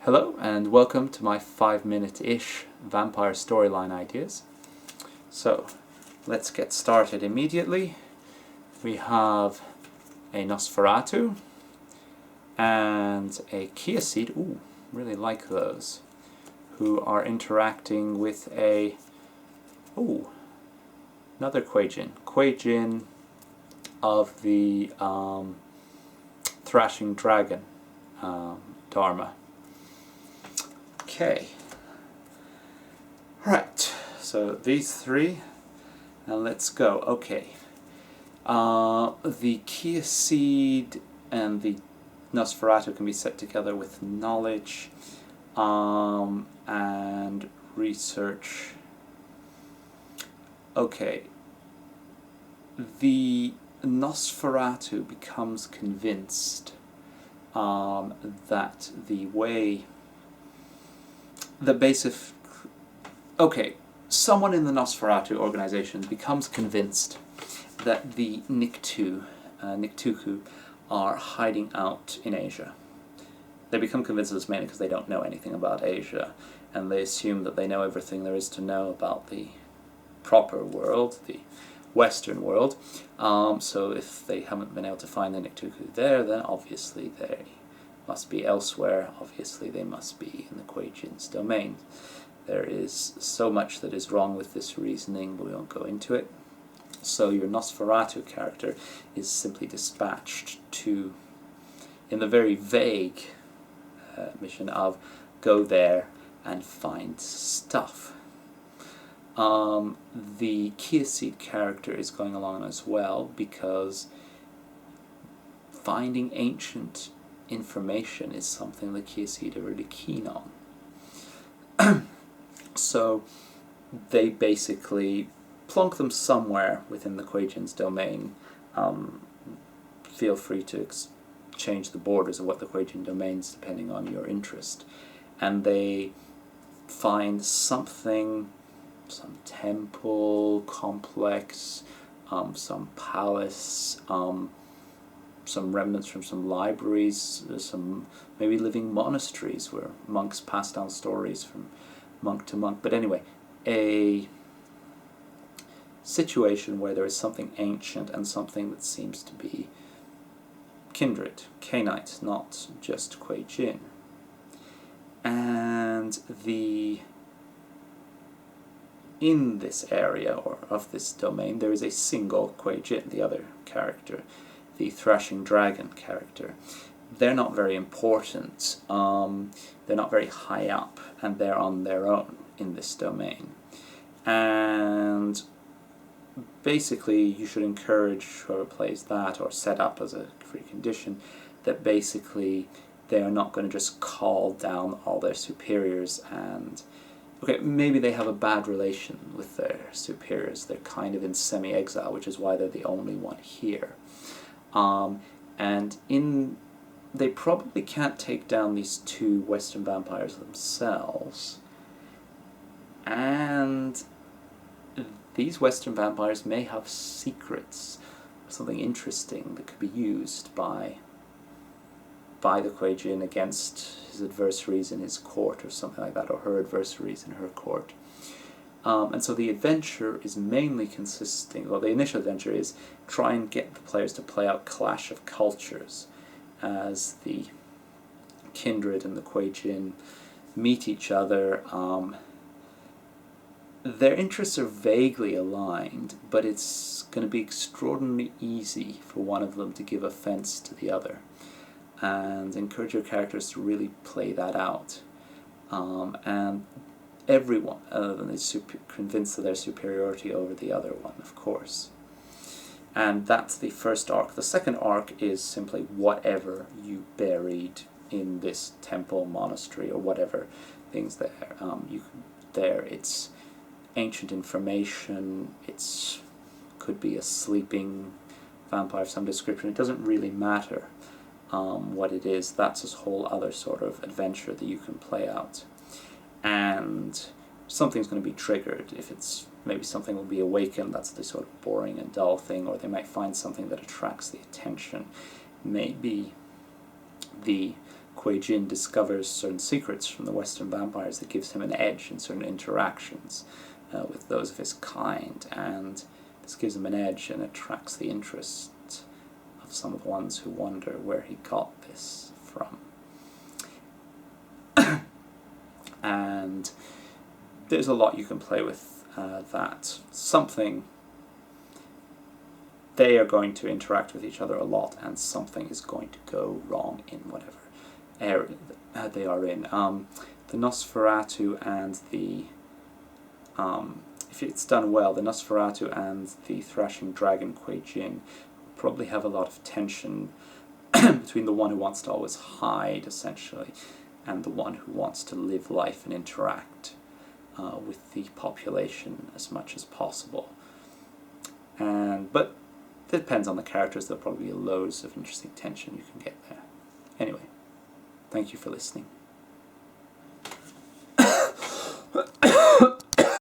Hello and welcome to my 5-minute-ish vampire storyline ideas. So, let's get started immediately. We have a Nosferatu and a Kiasyd, ooh, really like those, who are interacting with a, ooh, another Kuei-Jin. Kuei-Jin of the Thrashing Dragon Dharma. Okay, right, so these three, and let's go. Okay, the Kiasyd and the Nosferatu can be set together with knowledge and research. Okay, the Nosferatu becomes convinced that the way... someone in the Nosferatu organization becomes convinced that the Niktuku are hiding out in Asia. They become convinced of this mainly because they don't know anything about Asia, and they assume that they know everything there is to know about the proper world, the Western world. So if they haven't been able to find the Niktuku there, then obviously they must be elsewhere. Obviously they must be in the Kuei-Jin's domain. There is so much that is wrong with this reasoning, but we won't go into it. So your Nosferatu character is simply dispatched to, in the very vague mission of, go there and find stuff. The Kiasyd character is going along as well, because finding ancient information is something the Kiasyd are really keen on. So they basically plonk them somewhere within the Kuei-Jin's domain. Feel free to change the borders of what the Kuei-Jin domains depending on your interest. And they find something, some temple complex, some palace, some remnants from some libraries, some maybe living monasteries where monks pass down stories from monk to monk. But anyway, a situation where there is something ancient and something that seems to be kindred, Cainite, not just Kuei-Jin. And in this area, or of this domain, there is a single Kuei-Jin, the other character, the Thrashing Dragon character. They're not very important, they're not very high up, and they're on their own in this domain. And basically you should encourage whoever plays that, or set up as a free condition, that basically they are not going to just call down all their superiors and... Okay, maybe they have a bad relation with their superiors, they're kind of in semi-exile, which is why they're the only one here. They probably can't take down these two Western vampires themselves, and these Western vampires may have secrets, something interesting that could be used by the Kuei-Jin against his adversaries in his court, or something like that, or her adversaries in her court. And so the adventure is mainly consisting, well, the initial adventure is try and get the players to play out Clash of Cultures as the Kindred and the Kuei-Jin meet each other. Their interests are vaguely aligned, but it's going to be extraordinarily easy for one of them to give offense to the other, and encourage your characters to really play that out. And everyone is convinced of their superiority over the other one, of course. And that's the first arc. The second arc is simply whatever you buried in this temple, monastery, or whatever things there. It's ancient information, it could be a sleeping vampire of some description. It doesn't really matter what it is. That's a whole other sort of adventure that you can play out. And something's going to be triggered. If it's maybe something will be awakened, that's the sort of boring and dull thing, or they might find something that attracts the attention. Maybe the Kuei-Jin discovers certain secrets from the Western vampires that gives him an edge in certain interactions with those of his kind, and this gives him an edge and attracts the interest of some of the ones who wonder where he got this from. And there's a lot you can play with that. Something, they are going to interact with each other a lot, and something is going to go wrong in whatever area they are in. The Nosferatu and the if it's done well, the Nosferatu and the Thrashing Dragon Kuei-Jin probably have a lot of tension between the one who wants to always hide, essentially, and the one who wants to live life and interact with the population as much as possible. But it depends on the characters. There'll probably be loads of interesting tension you can get there. Anyway, thank you for listening.